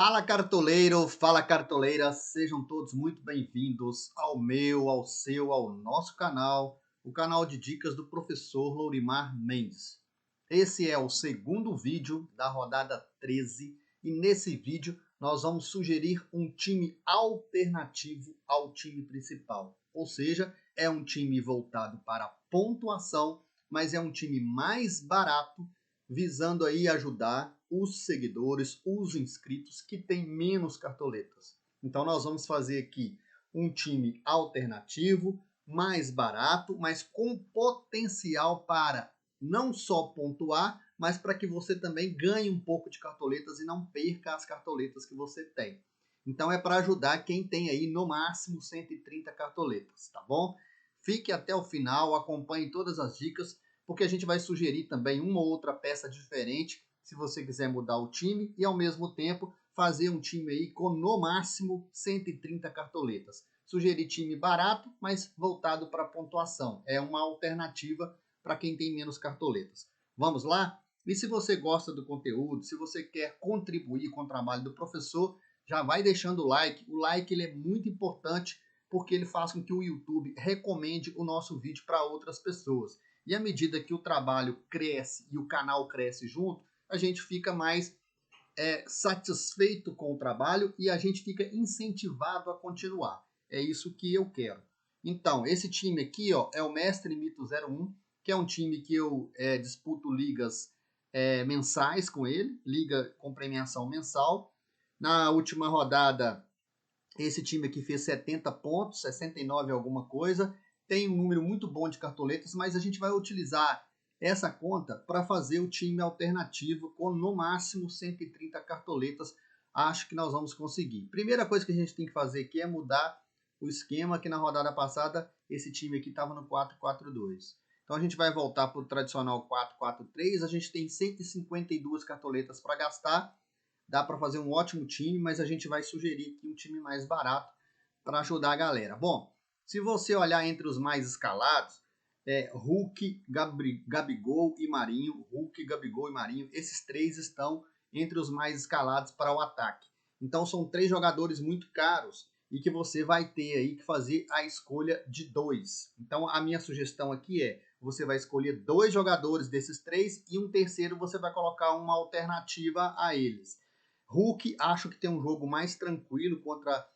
Fala cartoleiro, fala cartoleira, sejam todos muito bem-vindos ao meu, ao seu, ao nosso canal, o canal de dicas do professor Lourimar Mendes. Esse é o segundo vídeo da rodada 13 e nesse vídeo nós vamos sugerir um time alternativo ao time principal. Ou seja, é um time voltado para pontuação, mas é um time mais barato, visando aí ajudar os seguidores, os inscritos que têm menos cartoletas. Então nós vamos fazer aqui um time alternativo, mais barato, mas com potencial para não só pontuar, mas para que você também ganhe um pouco de cartoletas e não perca as cartoletas que você tem. Então é para ajudar quem tem aí no máximo 130 cartoletas, tá bom? Fique até o final, acompanhe todas as dicas, porque a gente vai sugerir também uma ou outra peça diferente, se você quiser mudar o time e ao mesmo tempo fazer um time aí com no máximo 130 cartoletas. Sugerir time barato, mas voltado para pontuação. É uma alternativa para quem tem menos cartoletas. Vamos lá? E se você gosta do conteúdo, se você quer contribuir com o trabalho do professor, já vai deixando o like. O like ele é muito importante porque ele faz com que o YouTube recomende o nosso vídeo para outras pessoas. E à medida que o trabalho cresce e o canal cresce junto, a gente fica mais satisfeito com o trabalho e a gente fica incentivado a continuar. É isso que eu quero. Então, esse time aqui ó, é o Mestre Mito 01, que é um time que eu disputo ligas mensais com ele, liga com premiação mensal. Na última rodada, esse time aqui fez 70 pontos, 69 alguma coisa, tem um número muito bom de cartoletas, mas a gente vai utilizar essa conta para fazer o time alternativo com no máximo 130 cartoletas. Acho que nós vamos conseguir. Primeira coisa que a gente tem que fazer aqui é mudar o esquema, que na rodada passada esse time aqui estava no 4-4-2. Então a gente vai voltar para o tradicional 4-4-3, a gente tem 152 cartoletas para gastar. Dá para fazer um ótimo time, mas a gente vai sugerir aqui um time mais barato para ajudar a galera. Bom, se você olhar entre os mais escalados, Hulk, Gabigol e Marinho, Hulk, Gabigol e Marinho, esses três estão entre os mais escalados para o ataque. Então são três jogadores muito caros e que você vai ter aí que fazer a escolha de dois. Então a minha sugestão aqui é, você vai escolher dois jogadores desses três e um terceiro você vai colocar uma alternativa a eles. Hulk, acho que tem um jogo mais tranquilo contra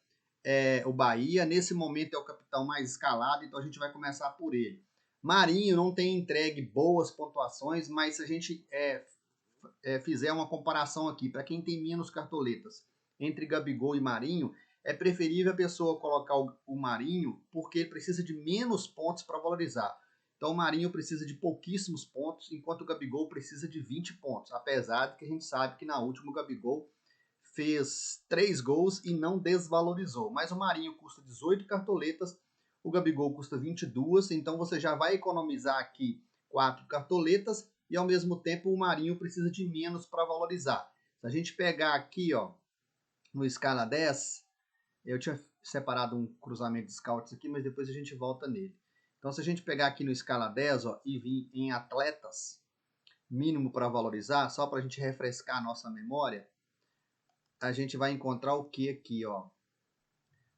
o Bahia. Nesse momento é o capitão mais escalado, então a gente vai começar por ele. Marinho não tem entregue boas pontuações, mas se a gente fizer uma comparação aqui, para quem tem menos cartoletas entre Gabigol e Marinho, é preferível a pessoa colocar o Marinho porque ele precisa de menos pontos para valorizar. Então o Marinho precisa de pouquíssimos pontos, enquanto o Gabigol precisa de 20 pontos. Apesar de que a gente sabe que na última o Gabigol fez 3 gols e não desvalorizou. Mas o Marinho custa 18 cartoletas, o Gabigol custa 22, então você já vai economizar aqui 4 cartoletas e ao mesmo tempo o Marinho precisa de menos para valorizar. Se a gente pegar aqui ó, no escala 10, eu tinha separado um cruzamento de scouts aqui, mas depois a gente volta nele. Então se a gente pegar aqui no escala 10 ó, e vir em atletas, mínimo para valorizar, só para a gente refrescar a nossa memória, a gente vai encontrar o que aqui, ó?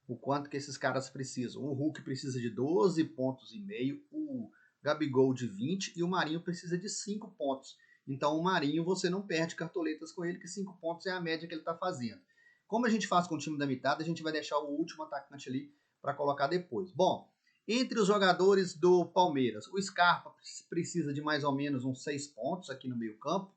O quanto que esses caras precisam. O Hulk precisa de 12 pontos e meio, o Gabigol de 20 e o Marinho precisa de 5 pontos. Então o Marinho você não perde cartoletas com ele, que 5 pontos é a média que ele está fazendo. Como a gente faz com o time da mitad, a gente vai deixar o último atacante ali para colocar depois. Bom, entre os jogadores do Palmeiras, o Scarpa precisa de mais ou menos uns 6 pontos aqui no meio campo.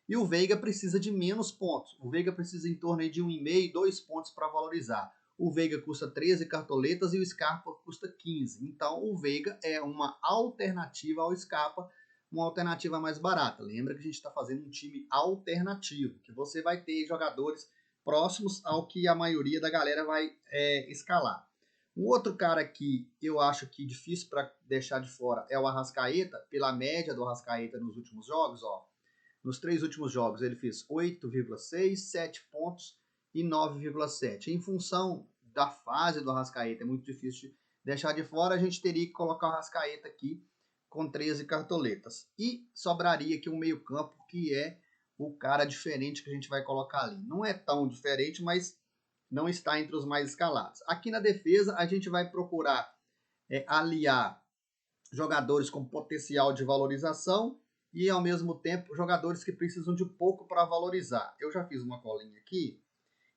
E o Veiga precisa de menos pontos. O Veiga precisa em torno de 1,5, 2 pontos para valorizar. O Veiga custa 13 cartoletas e o Scarpa custa 15. Então o Veiga é uma alternativa ao Scarpa, uma alternativa mais barata. Lembra que a gente está fazendo um time alternativo, que você vai ter jogadores próximos ao que a maioria da galera vai escalar. Um outro cara que eu acho que difícil para deixar de fora é o Arrascaeta, pela média do Arrascaeta nos últimos jogos, ó. Nos 3 últimos jogos ele fez 8,6, 7 pontos e 9,7. Em função da fase do Arrascaeta, é muito difícil de deixar de fora, a gente teria que colocar o Arrascaeta aqui com 13 cartoletas. E sobraria aqui um meio campo que é o cara diferente que a gente vai colocar ali. Não é tão diferente, mas não está entre os mais escalados. Aqui na defesa, a gente vai procurar aliar jogadores com potencial de valorização e, ao mesmo tempo, jogadores que precisam de pouco para valorizar. Eu já fiz uma colinha aqui.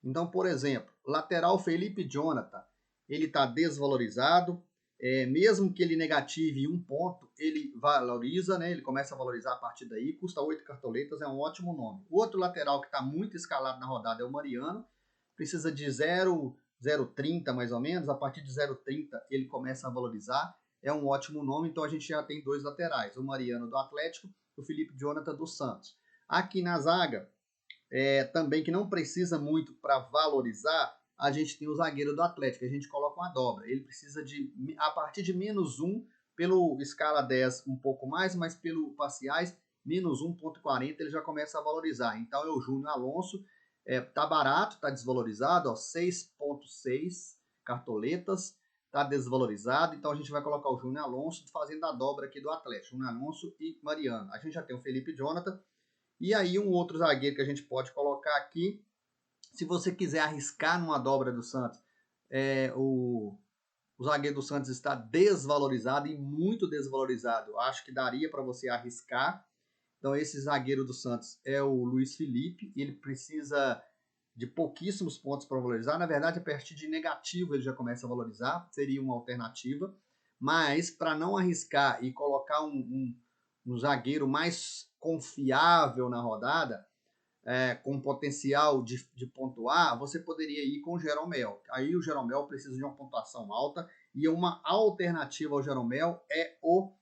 Então, por exemplo, lateral Felipe Jonathan, ele está desvalorizado. Mesmo que ele negative 1 ponto, ele valoriza, né? Ele começa a valorizar a partir daí. Custa 8 cartoletas, é um ótimo nome. O outro lateral que está muito escalado na rodada é o Mariano. Precisa de 0,30 mais ou menos. A partir de 0,30 ele começa a valorizar. É um ótimo nome, então a gente já tem 2 laterais. O Mariano do Atlético e o Felipe Jonathan do Santos. Aqui na zaga, também que não precisa muito para valorizar, a gente tem o zagueiro do Atlético, a gente coloca uma dobra. Ele precisa de, a partir de -1, pelo escala 10 um pouco mais, mas pelo parciais, -1,40 ele já começa a valorizar. Então é o Júnior Alonso, tá barato, tá desvalorizado, 6,6 cartoletas, tá desvalorizado. Então a gente vai colocar o Júnior Alonso fazendo a dobra aqui do Atlético, Júnior Alonso e Mariano. A gente já tem o Felipe Jonathan, e aí um outro zagueiro que a gente pode colocar aqui, se você quiser arriscar numa dobra do Santos, o zagueiro do Santos está desvalorizado e muito desvalorizado. Acho que daria para você arriscar. Então esse zagueiro do Santos é o Luiz Felipe. Ele precisa de pouquíssimos pontos para valorizar. Na verdade, a partir de negativo ele já começa a valorizar. Seria uma alternativa. Mas para não arriscar e colocar um zagueiro mais confiável na rodada, com potencial de pontuar, você poderia ir com o Jeromel. Aí o Jeromel precisa de uma pontuação alta e uma alternativa ao Jeromel é o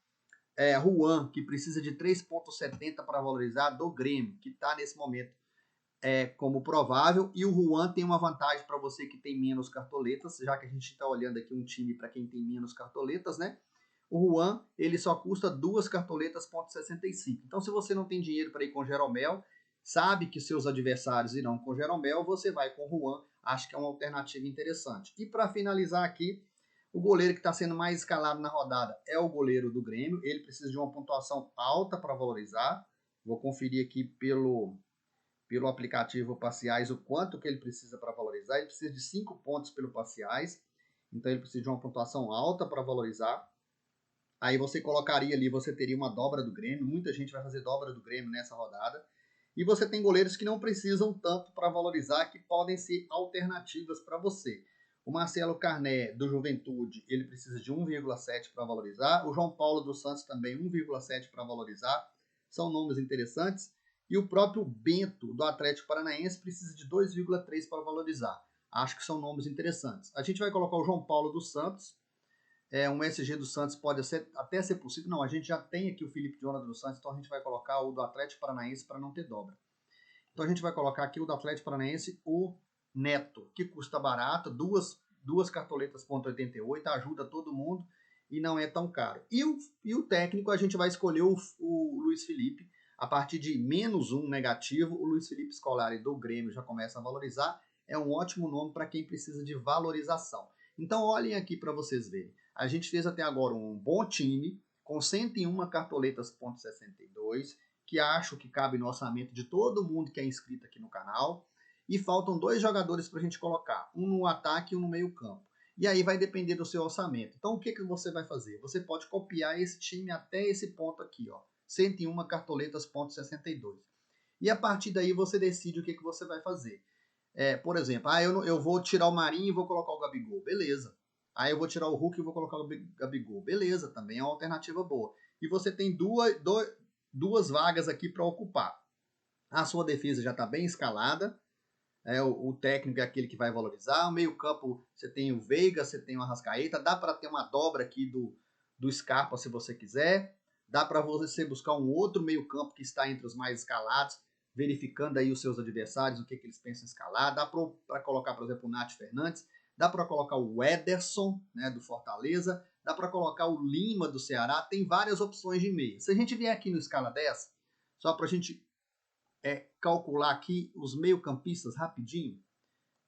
Juan, que precisa de 3,70 para valorizar do Grêmio, que está nesse momento como provável. E o Juan tem uma vantagem para você que tem menos cartoletas, já que a gente está olhando aqui um time para quem tem menos cartoletas, né? O Juan, ele só custa 2 cartoletas, 0,65. Então, se você não tem dinheiro para ir com o Jeromel, sabe que seus adversários irão com o Jeromel, você vai com o Juan. Acho que é uma alternativa interessante. E para finalizar aqui, o goleiro que está sendo mais escalado na rodada é o goleiro do Grêmio. Ele precisa de uma pontuação alta para valorizar. Vou conferir aqui pelo aplicativo Parciais o quanto que ele precisa para valorizar. Ele precisa de 5 pontos pelo Parciais. Então ele precisa de uma pontuação alta para valorizar. Aí você colocaria ali, você teria uma dobra do Grêmio. Muita gente vai fazer dobra do Grêmio nessa rodada. E você tem goleiros que não precisam tanto para valorizar, que podem ser alternativas para você. O Marcelo Carné, do Juventude, ele precisa de 1,7 para valorizar. O João Paulo dos Santos também 1,7 para valorizar. São nomes interessantes. E o próprio Bento, do Atlético Paranaense, precisa de 2,3 para valorizar. Acho que são nomes interessantes. A gente vai colocar o João Paulo dos Santos. Um SG do Santos pode até ser possível. Não, a gente já tem aqui o Felipe Jonathan do Santos, então a gente vai colocar o do Atlético Paranaense para não ter dobra. Então a gente vai colocar aqui o do Atlético Paranaense, o Neto, que custa barato, duas cartoletas .88, ajuda todo mundo e não é tão caro. E o técnico, a gente vai escolher o Luiz Felipe. A partir de -1 negativo, o Luiz Felipe Scolari do Grêmio já começa a valorizar. É um ótimo nome para quem precisa de valorização. Então olhem aqui para vocês verem. A gente fez até agora um bom time, com 101 cartoletas .62, que acho que cabe no orçamento de todo mundo que é inscrito aqui no canal. E faltam 2 jogadores para a gente colocar, um no ataque e um no meio campo. E aí vai depender do seu orçamento. Então o que você vai fazer? Você pode copiar esse time até esse ponto aqui, ó, 101 cartoletas .62. E a partir daí você decide o que você vai fazer. Por exemplo, eu vou tirar o Marinho e vou colocar o Gabigol. Beleza. Aí eu vou tirar o Hulk e vou colocar o Gabigol. Beleza, também é uma alternativa boa. E você tem duas vagas aqui para ocupar. A sua defesa já está bem escalada. O técnico é aquele que vai valorizar. O meio campo, você tem o Veiga, você tem o Arrascaeta. Dá para ter uma dobra aqui do Scarpa, se você quiser. Dá para você buscar um outro meio campo que está entre os mais escalados, verificando aí os seus adversários, o que eles pensam escalar. Dá para colocar, por exemplo, o Nath Fernandes. Dá para colocar o Ederson, né, do Fortaleza. Dá para colocar o Lima, do Ceará. Tem várias opções de meia. Se a gente vier aqui no escala 10, só para a gente calcular aqui os meio-campistas rapidinho.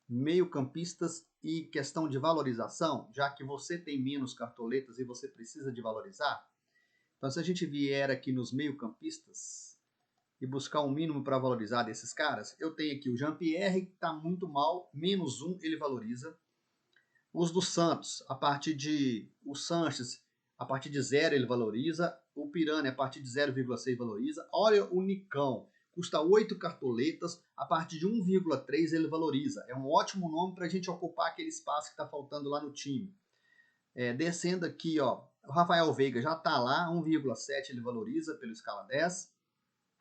Meio-campistas e questão de valorização, já que você tem menos cartoletas e você precisa de valorizar. Então, se a gente vier aqui nos meio-campistas, e buscar um mínimo para valorizar desses caras, eu tenho aqui o Jean-Pierre, que está muito mal, -1 ele valoriza. Os do Santos, a partir de... O Sanches, a partir de 0 ele valoriza. O Pirani, a partir de 0,6 valoriza. Olha o Nicão, custa 8 cartoletas, a partir de 1,3 ele valoriza. É um ótimo nome para a gente ocupar aquele espaço que está faltando lá no time. Descendo aqui, ó, o Rafael Veiga já está lá, 1,7 ele valoriza pelo escala 10.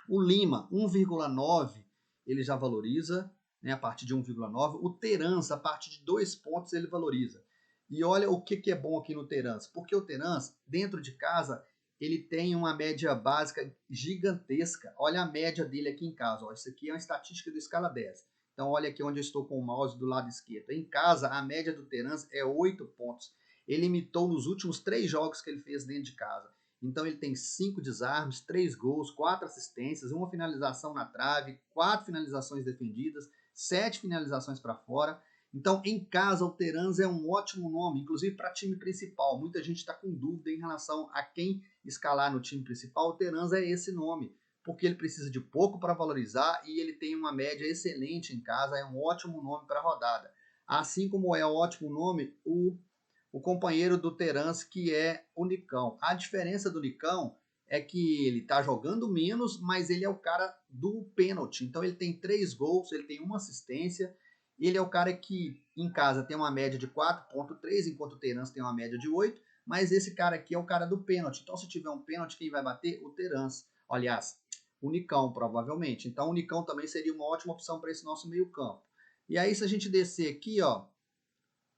O Lima, 1,9 ele já valoriza, né, a partir de 1,9. O Terans, a partir de 2 pontos, ele valoriza. E olha o que é bom aqui no Terans, porque o Terans, dentro de casa, ele tem uma média básica gigantesca. Olha a média dele aqui em casa. Ó. Isso aqui é uma estatística do escala 10. Então, olha aqui onde eu estou com o mouse do lado esquerdo. Em casa, a média do Terans é 8 pontos. Ele imitou nos últimos 3 jogos que ele fez dentro de casa. Então ele tem 5 desarmes, 3 gols, 4 assistências, 1 finalização na trave, 4 finalizações defendidas, 7 finalizações para fora. Então, em casa, o Terans é um ótimo nome, inclusive para time principal. Muita gente está com dúvida em relação a quem escalar no time principal. O Terans é esse nome, porque ele precisa de pouco para valorizar e ele tem uma média excelente em casa. É um ótimo nome para a rodada. Assim como é um ótimo nome o companheiro do Terans, que é o Nicão. A diferença do Nicão é que ele está jogando menos, mas ele é o cara do pênalti. Então ele tem 3 gols, ele tem 1 assistência. Ele é o cara que em casa tem uma média de 4,3, enquanto o Terans tem uma média de 8. Mas esse cara aqui é o cara do pênalti. Então se tiver um pênalti, quem vai bater? O Terans. Aliás, o Nicão, provavelmente. Então o Nicão também seria uma ótima opção para esse nosso meio campo. E aí se a gente descer aqui, ó,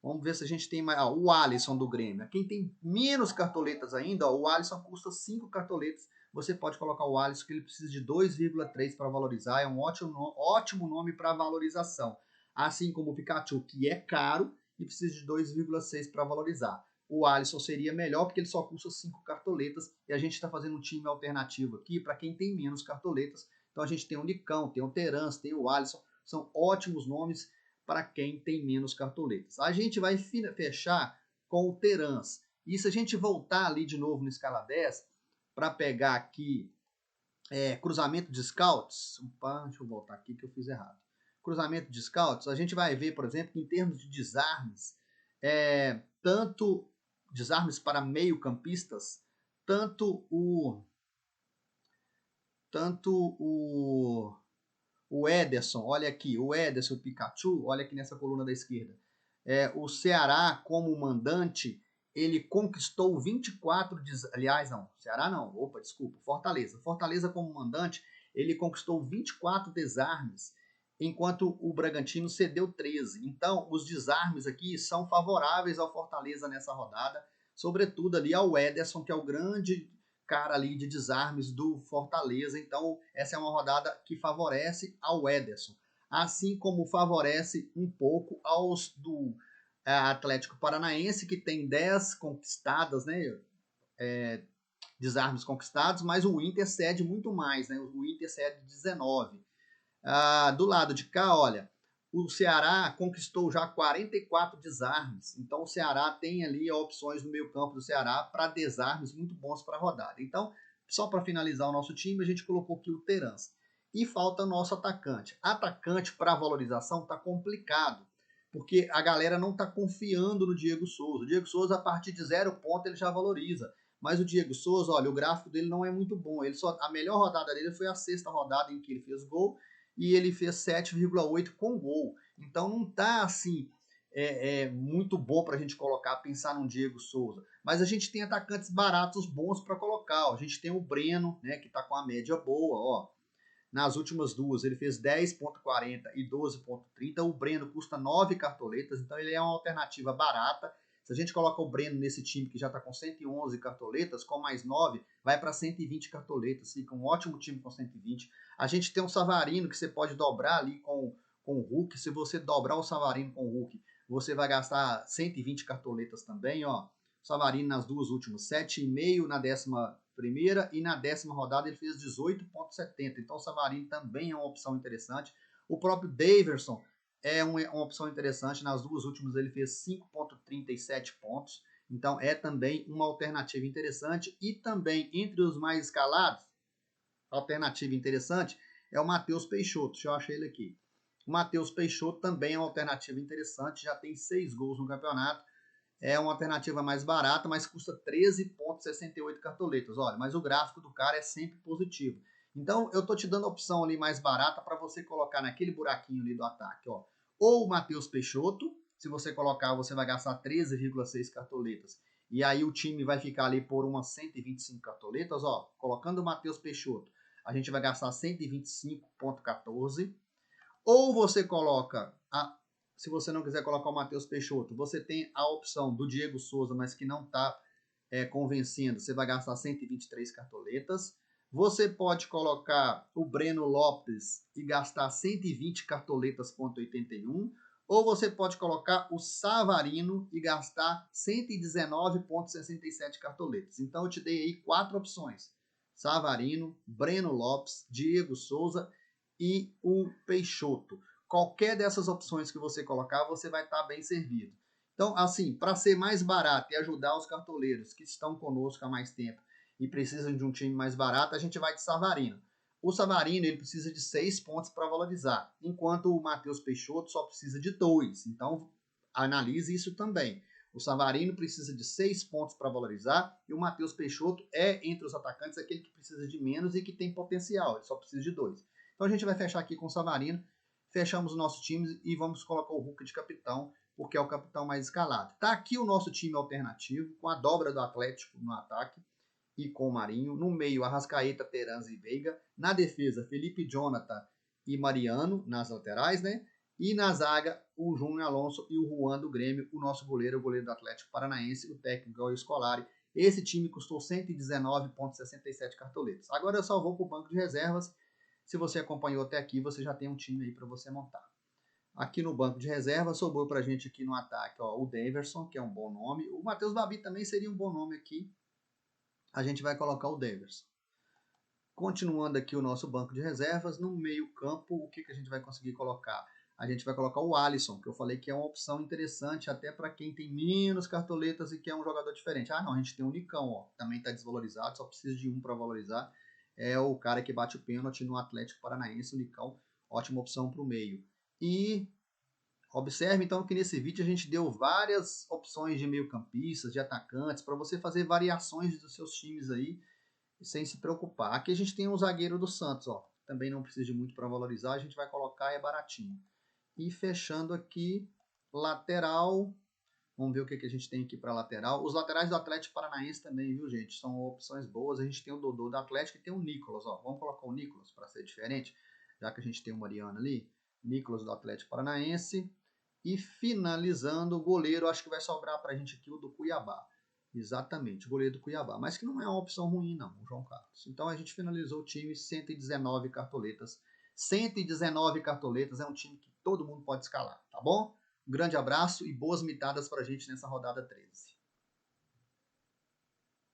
vamos ver se a gente tem mais. O Alisson do Grêmio. Quem tem menos cartoletas ainda, ó, o Alisson custa 5 cartoletas. Você pode colocar o Alisson, que ele precisa de 2,3 para valorizar. É um ótimo nome para valorização. Assim como o Pikachu, que é caro e precisa de 2,6 para valorizar. O Alisson seria melhor porque ele só custa 5 cartoletas. E a gente está fazendo um time alternativo aqui para quem tem menos cartoletas. Então a gente tem o Nicão, tem o Terans, tem o Alisson. São ótimos nomes para quem tem menos cartoletas. A gente vai fechar com o Terans. E se a gente voltar ali de novo no escala 10, para pegar aqui cruzamento de scouts, opa, deixa eu voltar aqui que eu fiz errado. Cruzamento de scouts, a gente vai ver, por exemplo, que em termos de desarmes, tanto desarmes para meio-campistas, tanto o Ederson, olha aqui, o Ederson, o Pikachu, olha aqui nessa coluna da esquerda. O Ceará, como mandante, ele conquistou 24... Aliás, não, Ceará não, opa, desculpa, Fortaleza. Fortaleza, como mandante, ele conquistou 24 desarmes, enquanto o Bragantino cedeu 13. Então, os desarmes aqui são favoráveis ao Fortaleza nessa rodada, sobretudo ali ao Ederson, que é o grande cara ali de desarmes do Fortaleza. Então, essa é uma rodada que favorece ao Ederson. Assim como favorece um pouco aos do Atlético Paranaense, que tem 10 conquistadas, né? Desarmes conquistados, mas o Inter cede muito mais, né? O Inter cede 19. Do lado de cá, olha, o Ceará conquistou já 44 desarmes. Então o Ceará tem ali opções no meio campo do Ceará para desarmes muito bons para a rodada. Então, só para finalizar o nosso time, a gente colocou aqui o Terans. E falta nosso atacante. Atacante para valorização está complicado, porque a galera não está confiando no Diego Souza. O Diego Souza, a partir de 0 ponto, ele já valoriza. Mas o Diego Souza, olha, o gráfico dele não é muito bom. A melhor rodada dele foi a 6ª rodada em que ele fez gol, e ele fez 7,8 com gol. Então não está assim muito bom para a gente colocar, pensar num Diego Souza. Mas a gente tem atacantes baratos bons para colocar. Ó. A gente tem o Breno, né, que está com a média boa. Ó. Nas últimas duas ele fez 10,40 e 12,30. O Breno custa 9 cartoletas, então ele é uma alternativa barata. Se a gente coloca o Breno nesse time que já está com 111 cartoletas, com mais 9, vai para 120 cartoletas. Fica um ótimo time com 120. A gente tem um Savarino que você pode dobrar ali com o Hulk. Se você dobrar o Savarino com o Hulk, você vai gastar 120 cartoletas também. Ó. Savarino nas duas últimas, 7,5 na 11ª e na 10ª rodada ele fez 18,70. Então o Savarino também é uma opção interessante. O próprio Daverson é uma opção interessante. Nas duas últimas ele fez 5,37 pontos. Então é também uma alternativa interessante. E também entre os mais escalados, alternativa interessante é o Matheus Peixoto. Deixa eu achar ele aqui. O Matheus Peixoto também é uma alternativa interessante, já tem 6 gols no campeonato. É uma alternativa mais barata, mas custa 13,68 cartoletas. Olha, mas o gráfico do cara é sempre positivo. Então, eu tô te dando a opção ali mais barata para você colocar naquele buraquinho ali do ataque, ó. Ou o Matheus Peixoto, se você colocar, você vai gastar 13,6 cartoletas. E aí o time vai ficar ali por umas 125 cartoletas, ó. Colocando o Matheus Peixoto, a gente vai gastar 125,14. Ou você coloca, se você não quiser colocar o Matheus Peixoto, você tem a opção do Diego Souza, mas que não está convencendo, você vai gastar 123 cartoletas. Você pode colocar o Breno Lopes e gastar 120 cartoletas,81. Ou você pode colocar o Savarino e gastar 119,67 cartoletas. Então eu te dei aí 4 opções: Savarino, Breno Lopes, Diego Souza e o Peixoto. Qualquer dessas opções que você colocar, você vai estar bem servido. Então, assim, para ser mais barato e ajudar os cartoleiros que estão conosco há mais tempo e precisam de um time mais barato, a gente vai de Savarino. O Savarino ele precisa de 6 pontos para valorizar, enquanto o Matheus Peixoto só precisa de 2. Então, analise isso também. O Savarino precisa de 6 pontos para valorizar e o Matheus Peixoto é, entre os atacantes, aquele que precisa de menos e que tem potencial, ele só precisa de 2. Então a gente vai fechar aqui com o Savarino, fechamos o nosso time e vamos colocar o Hulk de capitão, porque é o capitão mais escalado. Tá aqui o nosso time alternativo, com a dobra do Atlético no ataque e com o Marinho. No meio, Arrascaeta, Terans e Veiga. Na defesa, Felipe Jonathan e Mariano, nas laterais, né? E na zaga, o Júnior Alonso e o Juan do Grêmio, o nosso goleiro, o goleiro do Atlético Paranaense, o técnico é o Scolari. Esse time custou 119,67 cartoletas. Agora eu só vou para o banco de reservas. Se você acompanhou até aqui, você já tem um time aí para você montar. Aqui no banco de reserva, sobrou para a gente aqui no ataque, ó, o Daverson, que é um bom nome. O Matheus Babi também seria um bom nome aqui. A gente vai colocar o Daverson. Continuando aqui o nosso banco de reservas, no meio campo, o que a gente vai conseguir colocar? A gente vai colocar o Alisson, que eu falei que é uma opção interessante até para quem tem menos cartoletas e quer um jogador diferente. Ah, não, a gente tem o Nicão, ó, também está desvalorizado, só precisa de um para valorizar. É o cara que bate o pênalti no Atlético Paranaense, o Nicão, ótima opção para o meio. E observe então que nesse vídeo a gente deu várias opções de meio-campistas, de atacantes, para você fazer variações dos seus times aí, sem se preocupar. Aqui a gente tem um zagueiro do Santos, ó, também não precisa de muito para valorizar, a gente vai colocar, é baratinho. E fechando aqui, lateral, vamos ver o que a gente tem aqui para lateral. Os laterais do Atlético Paranaense também, viu, gente? São opções boas. A gente tem o Dodô do Atlético e tem o Nicolas, ó. Vamos colocar o Nicolas para ser diferente, já que a gente tem o Mariano ali. Nicolas do Atlético Paranaense. E finalizando, o goleiro, acho que vai sobrar para a gente aqui o do Cuiabá. Exatamente, o goleiro do Cuiabá. Mas que não é uma opção ruim, não, o João Carlos. Então a gente finalizou o time, 119 cartoletas. 119 cartoletas é um time que todo mundo pode escalar, tá bom? Um grande abraço e boas mitadas pra gente nessa rodada 13.